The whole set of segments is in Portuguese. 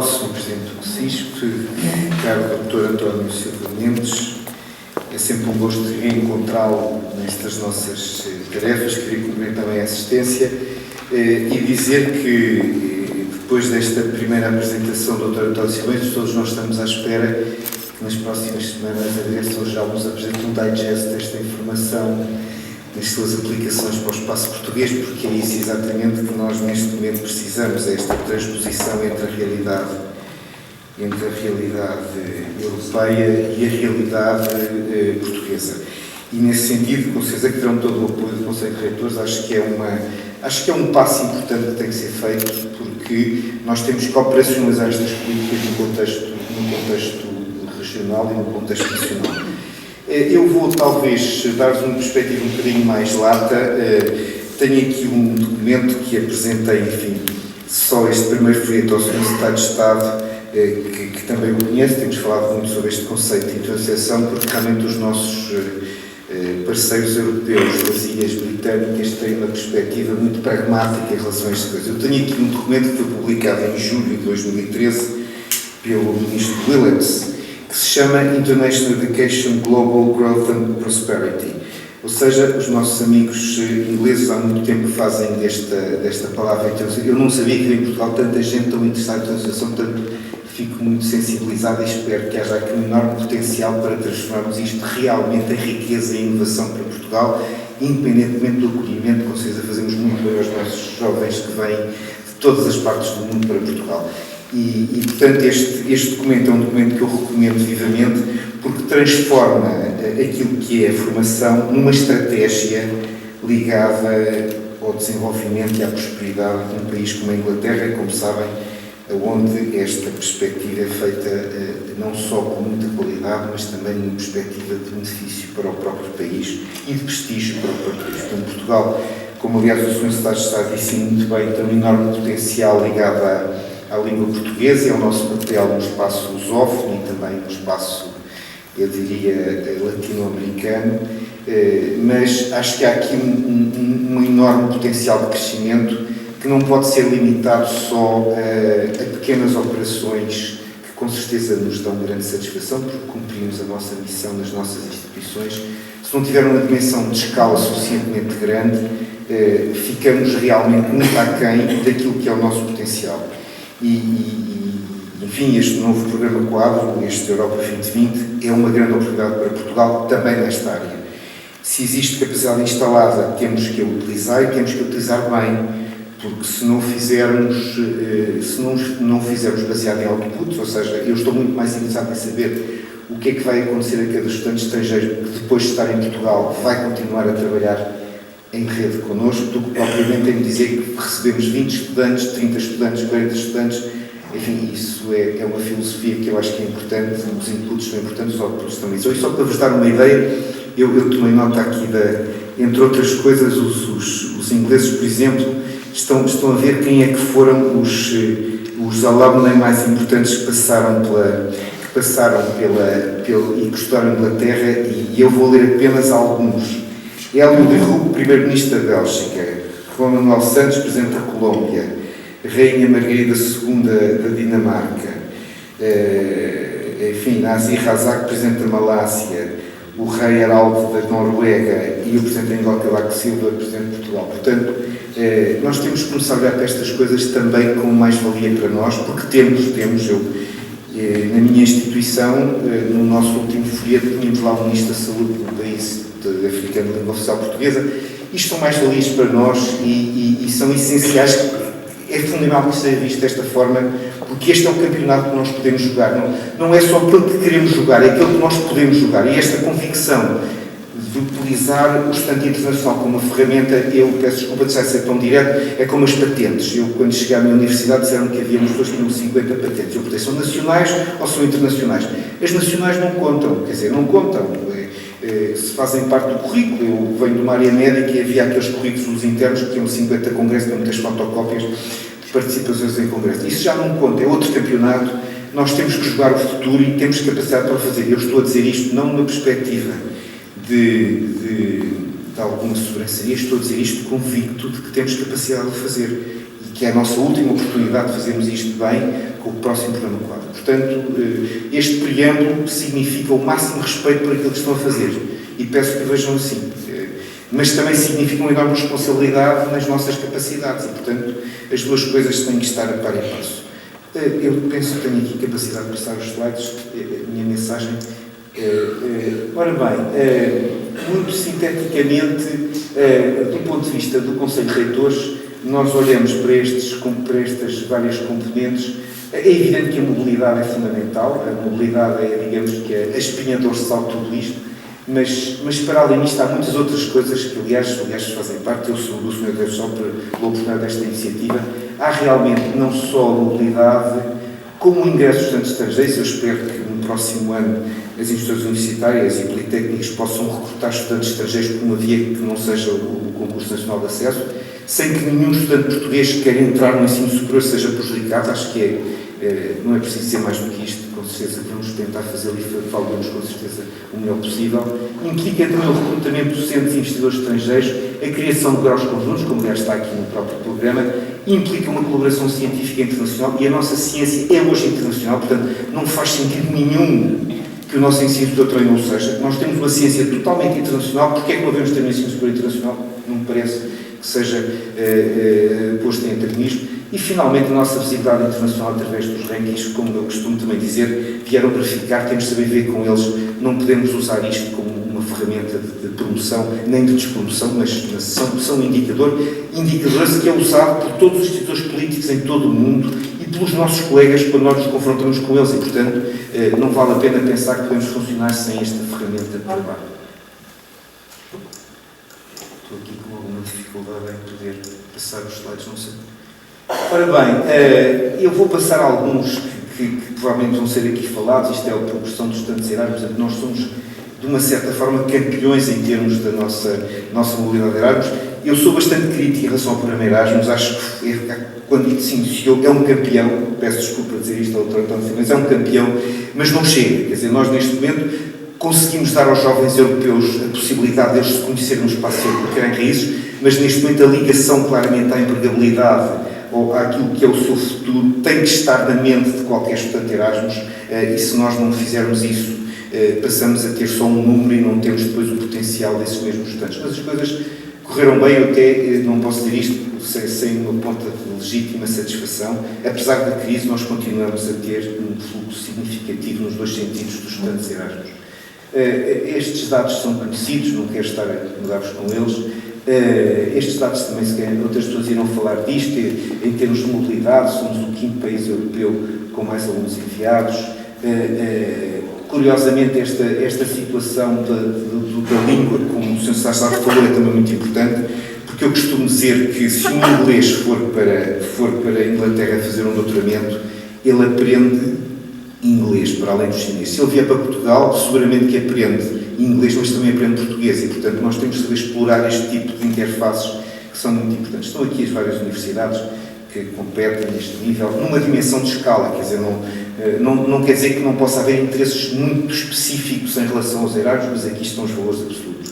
Paulo, Sr. Presidente do CSISP, caro Dr. António Silva Mendes, é sempre um gosto de reencontrá-lo nestas nossas tarefas, queria cumprir também a assistência e dizer que, depois desta primeira apresentação do Dr. António Silva Mendes, todos nós estamos à espera que nas próximas semanas a Direção-Geral nos apresente um digest desta informação nas suas aplicações para o espaço português, porque é isso exatamente que nós neste momento precisamos, é esta transposição entre a realidade europeia e a realidade portuguesa. E nesse sentido, com certeza que terão todo o apoio do Conselho de Reitores, acho que é um passo importante que tem que ser feito, porque nós temos que operacionalizar estas políticas no contexto regional e no contexto nacional. Eu vou talvez dar-vos uma perspectiva um bocadinho mais lata. Tenho aqui um documento que apresentei, enfim, só este primeiro folheto ao Sr. Secretário de Estado, que também o conhece. Temos falado muito sobre este conceito de interseção, porque realmente os nossos parceiros europeus das ilhas britânicas têm uma perspectiva muito pragmática em relação a estas coisas. Eu tenho aqui um documento que foi publicado em julho de 2013 pelo Ministro Willets, que se chama International Education, Global Growth and Prosperity. Ou seja, os nossos amigos ingleses há muito tempo fazem desta palavra internacional. Eu não sabia que em Portugal tanta gente tão interessada em internacionalização, portanto fico muito sensibilizado e espero que haja aqui um enorme potencial para transformarmos isto realmente em riqueza e inovação para Portugal, independentemente do acolhimento. Com certeza fazemos muito bem aos nossos jovens que vêm de todas as partes do mundo para Portugal. E portanto, este documento é um documento que eu recomendo vivamente, porque transforma aquilo que é a formação numa estratégia ligada ao desenvolvimento e à prosperidade de um país como a Inglaterra, como sabem, onde esta perspectiva é feita não só com muita qualidade, mas também numa perspectiva de benefício para o próprio país e de prestígio para o próprio país. Portanto, Portugal, como aliás o Sr. Secretário de Estado disse muito bem, tem um enorme potencial ligado à língua portuguesa e ao nosso papel no espaço lusófono e também no espaço, eu diria, latino-americano, mas acho que há aqui um enorme potencial de crescimento que não pode ser limitado só a pequenas operações que com certeza nos dão grande satisfação, porque cumprimos a nossa missão nas nossas instituições. Se não tiver uma dimensão de escala suficientemente grande, ficamos realmente muito aquém daquilo que é o nosso potencial. Enfim, este novo programa quadro, este Europa 2020, é uma grande oportunidade para Portugal também nesta área. Se existe capacidade instalada, temos que a utilizar e temos que a utilizar bem, porque se não fizermos baseado em outputs, ou seja, eu estou muito mais interessado em saber o que é que vai acontecer a cada estudante estrangeiro que depois de estar em Portugal vai continuar a trabalhar em rede connosco, do que propriamente em dizer que recebemos 20 estudantes, 30 estudantes, 40 estudantes. Enfim, isso é uma filosofia que eu acho que é importante, os inputs são importantes, os outputs também. E só para vos dar uma ideia, eu tomei nota aqui, entre outras coisas, os ingleses, por exemplo, estão a ver quem é que foram os alumni mais importantes que passaram e que estudaram em Inglaterra, e eu vou ler apenas alguns. Hélio de Rue, Primeiro-Ministro da Bélgica; Juan Manuel Santos, Presidente da Colômbia; Rainha Margarida II da Dinamarca; enfim, Nazir Razak, Presidente da Malásia; o Rei Haraldo da Noruega e o Presidente Angelo Cavaco Silva, Presidente de Portugal. Portanto, nós temos que começar a olhar para estas coisas também como mais-valia para nós, porque temos na minha instituição, no nosso último folheto, tínhamos lá o Ministro da Saúde do país africano de língua oficial portuguesa. Isto são mais-valias para nós e são essenciais. É fundamental que seja visto desta forma, porque este é o campeonato que nós podemos jogar. Não é só aquele que queremos jogar, é aquele que nós podemos jogar. E esta convicção de utilizar o estudante internacional como uma ferramenta, eu peço desculpa de ser tão direto, é como as patentes. Eu, quando cheguei à minha universidade, disseram que havíamos 2.050 patentes. Eu perguntei, são nacionais ou são internacionais? As nacionais não contam, quer dizer, não contam. Se fazem parte do currículo. Eu venho de uma área médica e havia aqueles currículos internos que tinham 50 congressos, com muitas fotocópias de participações em congressos. Isso já não conta, é outro campeonato. Nós temos que jogar o futuro e temos capacidade para o fazer. Eu estou a dizer isto não numa perspectiva de alguma sobranceria, estou a dizer isto convicto de que temos capacidade de fazer. que é a nossa última oportunidade de fazermos isto bem com o próximo programa quadro. Portanto, este preâmbulo significa o máximo respeito por aquilo que estão a fazer e peço que o vejam assim. Mas também significa uma enorme responsabilidade nas nossas capacidades e, portanto, as duas coisas têm que estar a par e passo. Eu penso que tenho aqui capacidade de passar os slides, a minha mensagem. Ora bem, muito sinteticamente, do ponto de vista do Conselho de Reitores, nós olhamos para estas várias componentes. É evidente que a mobilidade é fundamental, a mobilidade é, digamos, que a espinha dorsal de tudo isto, mas para além disto há muitas outras coisas que, aliás fazem parte. Eu sou do Sr. Deus só pela oportunidade desta iniciativa. Há realmente não só a mobilidade, como o ingresso dos estudantes estrangeiros. Eu espero que no próximo ano as instituições universitárias e politécnicas possam recrutar estudantes estrangeiros por uma via que não seja o concurso nacional de acesso, sem que nenhum estudante português que queira entrar no ensino superior seja prejudicado. Acho que não é preciso ser mais do que isto. Com certeza vamos tentar fazê-lo e fazê-lo com certeza o melhor possível. Implica também o recrutamento de docentes e investidores estrangeiros, a criação de graus conjuntos, como aliás está aqui no próprio programa, implica uma colaboração científica internacional e a nossa ciência é hoje internacional, portanto não faz sentido nenhum que o nosso ensino superior também não seja. Nós temos uma ciência totalmente internacional. Porque é que não devemos ter um ensino superior internacional? Não me parece que seja posto em antagonismo. E, finalmente, a nossa visibilidade internacional através dos rankings, como eu costumo também dizer, vieram para ficar, temos de saber viver com eles. Não podemos usar isto como uma ferramenta de promoção, nem de despromoção, mas são indicadores que é usado por todos os institutos políticos em todo o mundo e pelos nossos colegas quando nós nos confrontamos com eles. E, portanto, não vale a pena pensar que podemos funcionar sem esta ferramenta de trabalho. Estou aqui com alguma dificuldade em poder passar os slides, não sei. Ora bem, eu vou passar alguns que provavelmente vão ser aqui falados. Isto é a proporção dos estudantes Erasmus. Nós somos, de uma certa forma, campeões em termos da nossa mobilidade de Erasmus. Eu sou bastante crítico em relação ao programa Erasmus. Acho que, quando se iniciou, é um campeão. Peço desculpa dizer isto ao Dr. António, mas é um campeão, mas não chega. Quer dizer, nós, neste momento, conseguimos dar aos jovens europeus a possibilidade de eles se conhecerem no espaço europeu, criarem raízes, mas, neste momento, a ligação claramente à empregabilidade ou àquilo que é o seu futuro, tem que estar na mente de qualquer estudante Erasmus, e se nós não fizermos isso, passamos a ter só um número e não temos depois o potencial desses mesmos estudantes. Mas as coisas correram bem. Eu até não posso dizer isto sem uma ponta de legítima satisfação. Apesar da crise, nós continuamos a ter um fluxo significativo nos dois sentidos dos estudantes Erasmus. Estes dados são conhecidos, não quero estar a mudar-vos com eles. Estes dados também, se calhar, outras pessoas irão falar disto. Em termos de mobilidade, somos o 5º país europeu com mais alunos enviados. Curiosamente, esta situação da língua, como o Sr. Sassado falou, é também muito importante, porque eu costumo dizer que se um inglês for para a Inglaterra fazer um doutoramento, ele aprende inglês, para além do chinês. Se ele vier para Portugal, seguramente que aprende inglês, mas também aprende português, e, portanto, nós temos de saber explorar este tipo de interfaces que são muito importantes. Estão aqui as várias universidades que competem neste nível, numa dimensão de escala. Quer dizer, não quer dizer que não possa haver interesses muito específicos em relação aos Erasmus, mas aqui estão os valores absolutos.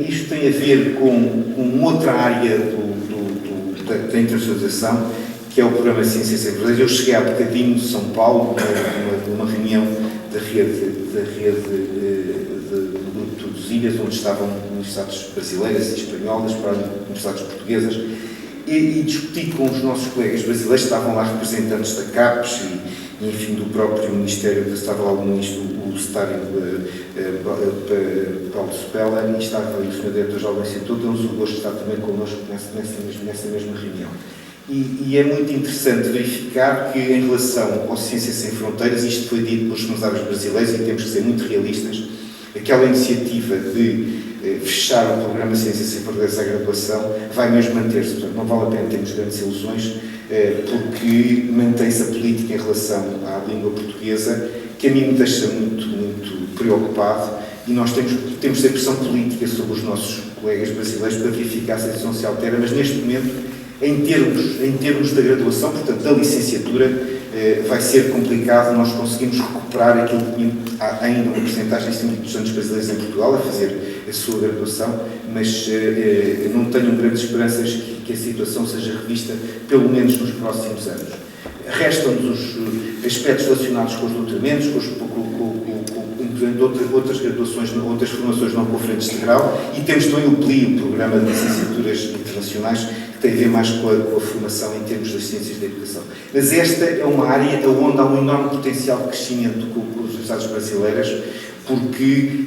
Isto tem a ver com outra área da internacionalização, que é o programa Ciência Sem Fronteiras. Eu cheguei há bocadinho de São Paulo, numa reunião da rede do Grupo dos Ilhas, onde estavam universidades brasileiras e espanholas, para universidades portuguesas, e discuti com os nossos colegas brasileiros. Estavam lá representantes da CAPES e enfim, do próprio Ministério, estava lá o Ministro, o Secretário Paulo Supela, e estava o Sr. Diretor-Geral do Instituto. Temos o gosto de estar também connosco nessa mesma reunião. E é muito interessante verificar que, em relação ao Ciências Sem Fronteiras, isto foi dito pelos responsáveis brasileiros, e temos que ser muito realistas, aquela iniciativa de fechar o programa Ciências Sem Fronteiras à graduação vai mesmo manter-se. Portanto, não vale a pena termos grandes ilusões, porque mantém-se a política em relação à língua portuguesa, que a mim me deixa muito, muito preocupado, e nós temos de ter pressão política sobre os nossos colegas brasileiros para verificar se a situação se altera, mas neste momento, em termos da graduação, portanto, da licenciatura, vai ser complicado nós conseguimos recuperar aquilo que tinha ainda uma porcentagem acima dos estudantes brasileiros em Portugal a fazer a sua graduação, mas não tenho grandes esperanças que a situação seja revista, pelo menos nos próximos anos. Restam-nos os aspectos relacionados com os doutoramentos, outras graduações, outras formações não conferentes de grau, e temos também o PLI, o Programa de Licenciaturas Internacionais, que tem a ver mais com a formação em termos das ciências da educação. Mas esta é uma área onde há um enorme potencial de crescimento com as universidades brasileiras, porque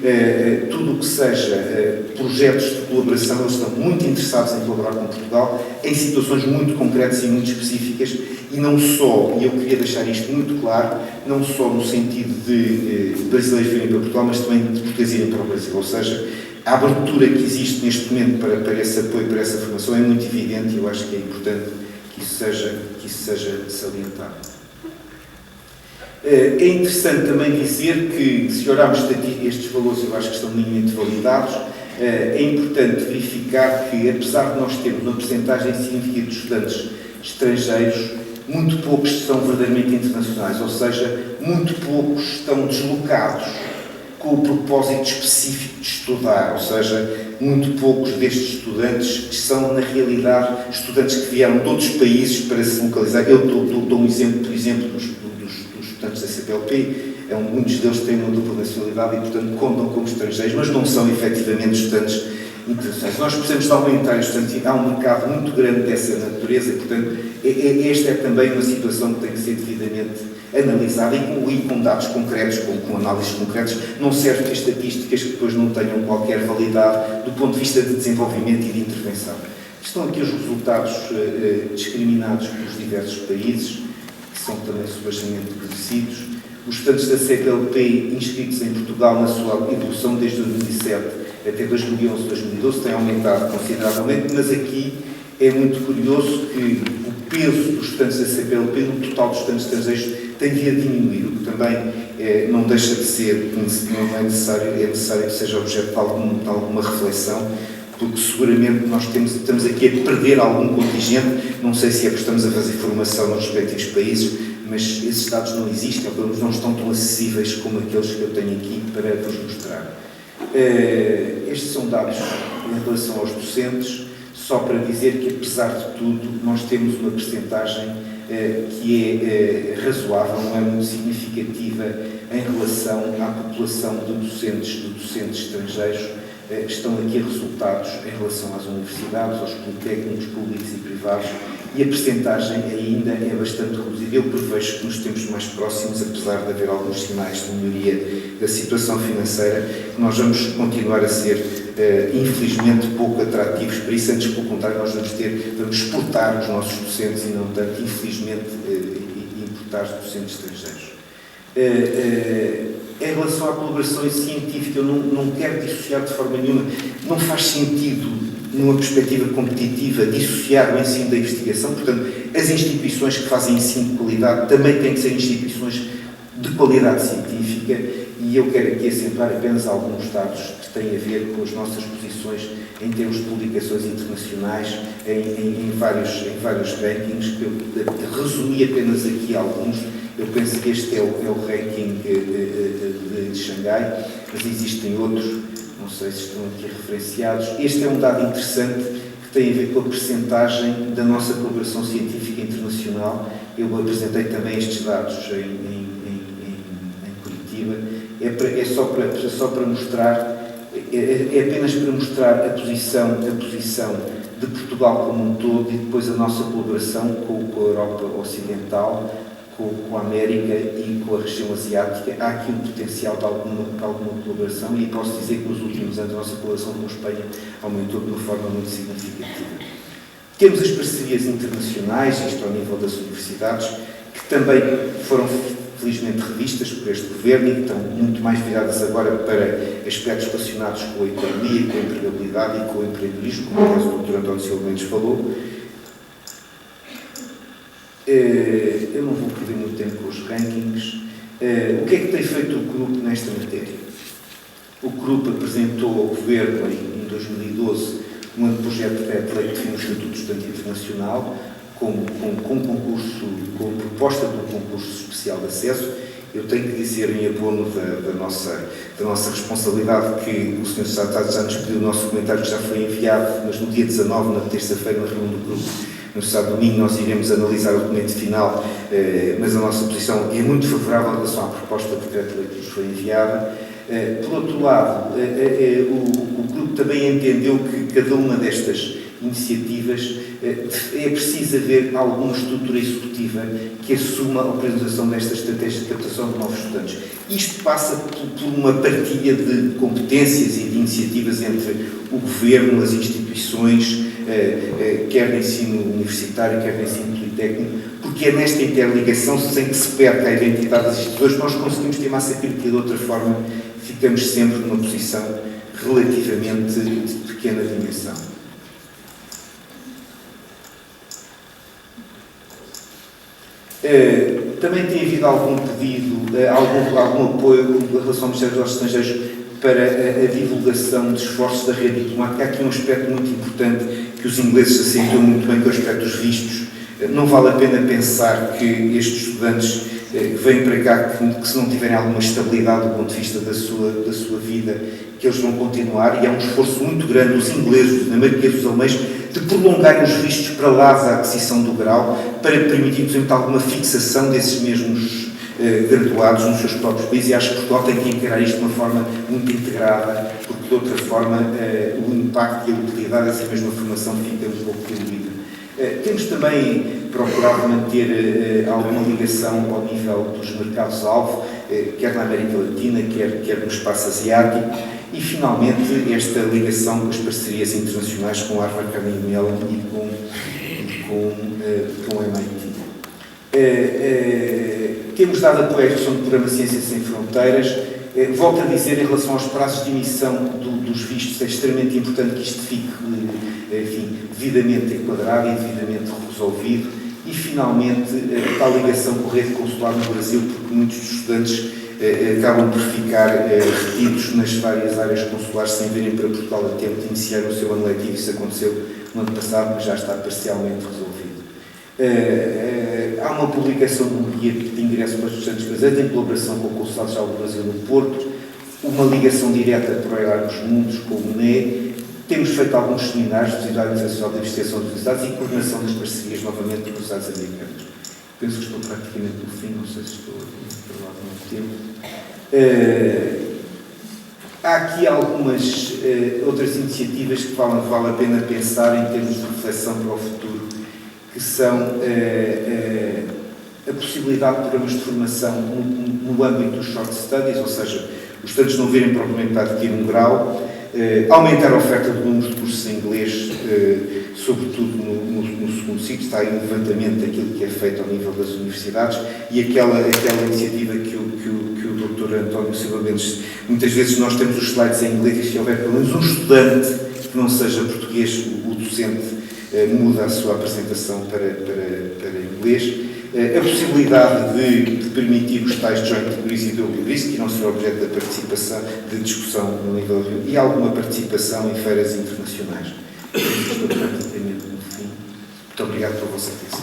tudo o que seja projetos de colaboração, eles estão muito interessados em colaborar com Portugal, em situações muito concretas e muito específicas, e não só, e eu queria deixar isto muito claro, não só no sentido de brasileiros virem para Portugal, mas também de portugueses irem para o Brasil. Ou seja, a abertura que existe neste momento para esse apoio, para essa formação, é muito evidente, e eu acho que é importante que isso seja salientado. É interessante também dizer que, se olharmos estes valores, eu acho que estão minimamente validados, é importante verificar que, apesar de nós termos uma percentagem significativa de estudantes estrangeiros, muito poucos são verdadeiramente internacionais, ou seja, muito poucos estão deslocados com o propósito específico de estudar, ou seja, muito poucos destes estudantes são, na realidade, estudantes que vieram de outros países para se localizar. Eu dou um exemplo, por exemplo, dos estudantes da CPLP, muitos deles têm uma dupla nacionalidade e, portanto, contam como estrangeiros, mas não são efetivamente estudantes internacionais. Nós precisamos de aumentar os estudantes, há um mercado muito grande dessa natureza e, portanto, esta é também uma situação que tem que ser devidamente analisada e com dados concretos, com análises concretas. Não serve ter estatísticas que depois não tenham qualquer validade do ponto de vista de desenvolvimento e de intervenção. Estão aqui os resultados discriminados pelos diversos países, que são também subejamente conhecidos. Os estudantes da CPLP inscritos em Portugal na sua evolução desde 2007 até 2011, 2012 têm aumentado consideravelmente, mas aqui é muito curioso que o peso dos estudantes da CPLP no total dos estudantes estrangeiros tem vindo a diminuir, o que também não deixa de ser, não é necessário que seja objeto de alguma reflexão, porque seguramente nós estamos aqui a perder algum contingente, não sei se é porque estamos a fazer formação nos respectivos países, mas esses dados não existem, ou pelo menos não estão tão acessíveis como aqueles que eu tenho aqui para vos mostrar. Estes são dados em relação aos docentes, só para dizer que, apesar de tudo, nós temos uma percentagem que é razoável, não é muito significativa em relação à população de docentes estrangeiros. Estão aqui resultados em relação às universidades, aos politécnicos públicos e privados, e a percentagem ainda é bastante reduzida. Eu prevejo que nos tempos mais próximos, apesar de haver alguns sinais de melhoria da situação financeira, que nós vamos continuar a ser, infelizmente, pouco atrativos para isso. Antes, pelo contrário, nós vamos exportar os nossos docentes e não tanto, infelizmente, importar os docentes estrangeiros. Em relação à colaboração científica, eu não quero dissociar de forma nenhuma, não faz sentido, numa perspectiva competitiva, dissociar o ensino da investigação. Portanto, as instituições que fazem ensino de qualidade também têm que ser instituições de qualidade científica, e eu quero aqui acentuar apenas alguns dados que têm a ver com as nossas posições em termos de publicações internacionais, em vários rankings, que eu resumi apenas aqui alguns. Eu penso que este é o ranking de Xangai, mas existem outros, não sei se estão aqui referenciados. Este é um dado interessante que tem a ver com a percentagem da nossa colaboração científica internacional. Eu apresentei também estes dados em Curitiba. É só para mostrar, é apenas para mostrar a posição de Portugal como um todo e depois a nossa colaboração com a Europa Ocidental, com a América e com a região asiática. Há aqui um potencial de alguma colaboração, e posso dizer que nos últimos anos a nossa colaboração com a Espanha aumentou de uma forma muito significativa. Temos as parcerias internacionais, isto ao nível das universidades, que também foram felizmente revistas por este governo e que estão muito mais viradas agora para aspectos relacionados com a economia, com a empregabilidade e com o empreendedorismo, como o caso do Dr. António Silva Mendes falou. Eu não vou perder muito tempo com os rankings. O que é que tem feito o CRUP nesta matéria? O CRUP apresentou ao Governo, em 2012, um projeto de lei que define o Estatuto de Estudante Internacional, com proposta de um concurso especial de acesso. Eu tenho que dizer, em abono da nossa responsabilidade, que o Sr. Secretário já nos pediu o nosso comentário, que já foi enviado, mas no dia 19, na terça-feira, na reunião do grupo, no sábado domingo, nós iremos analisar o documento final, mas a nossa posição é muito favorável em relação à proposta de decreto-lei que nos foi enviada. Por outro lado, o grupo também entendeu que cada uma destas iniciativas é preciso haver alguma estrutura executiva que assuma a apresentação desta estratégia de captação de novos estudantes. Isto passa por uma partilha de competências e de iniciativas entre o Governo, as instituições, quer de ensino universitário, quer de ensino politécnico, porque é nesta interligação, sem que se perca a identidade das instituições, nós conseguimos ter massa crítica. De outra forma, ficamos sempre numa posição relativamente de pequena dimensão. Também tem havido algum pedido, algum apoio em relação ao Ministério dos Negócios Estrangeiros para a divulgação de esforços da rede diplomática. Há aqui um aspecto muito importante que os ingleses acentuam muito bem, que é o aspecto dos vistos. Não vale a pena pensar que estes estudantes que vêm para cá, que se não tiverem alguma estabilidade do ponto de vista da sua vida, que eles vão continuar, e há um esforço muito grande dos ingleses, na maioria dos alemães, de prolongarem os vistos para lá da aquisição do grau, para permitir, por exemplo, alguma fixação desses mesmos graduados nos seus próprios países, e acho que Portugal tem que encarar isto de uma forma muito integrada, porque de outra forma o impacto e a utilidade dessa mesma formação fica um pouco diluída. Temos também procurado manter alguma ligação ao nível dos mercados-alvo, quer na América Latina, quer no espaço asiático, e finalmente esta ligação com as parcerias internacionais com a Harvard, Carnegie Mellon e com a MIT. Temos dado apoio à gestão do programa Ciências Sem Fronteiras. Volto a dizer, em relação aos prazos de emissão dos vistos, é extremamente importante que isto fique, enfim, devidamente enquadrado e devidamente resolvido. E, finalmente, a tal ligação com a rede consular no Brasil, porque muitos dos estudantes acabam por ficar retidos nas várias áreas consulares sem virem para Portugal a tempo de iniciar o seu ano letivo. Isso aconteceu no ano passado, mas já está parcialmente resolvido. Há uma publicação de um bilhete de ingresso para os estudantes brasileiros em colaboração com o Consulado-Geral do Brasil no Porto, uma ligação direta para o Erasmus Mundus com o MNE. Temos feito alguns seminários de Sociedade Internacional de Investigação de Universidades e coordenação das parcerias novamente com os Estados americanos. Penso que estou praticamente no fim, não sei se estou a falar muito tempo. Há aqui algumas outras iniciativas que vale a pena pensar em termos de reflexão para o futuro, que são a possibilidade de programas de formação no âmbito dos short studies, ou seja, os estudantes não virem propriamente para adquirir um grau, aumentar a oferta de números de cursos em inglês, sobretudo no segundo ciclo. Está aí um levantamento daquilo que é feito ao nível das universidades, e aquela iniciativa que o Dr. António Silva Mendes, muitas vezes nós temos os slides em inglês, e se houver pelo menos um estudante que não seja português, o docente muda a sua apresentação para inglês. A possibilidade de permitir os tais joint degrees e double degrees, que não será objeto da participação, de discussão no nível de, e alguma participação em feiras internacionais. Estou praticamente no fim. Muito obrigado pela vossa atenção.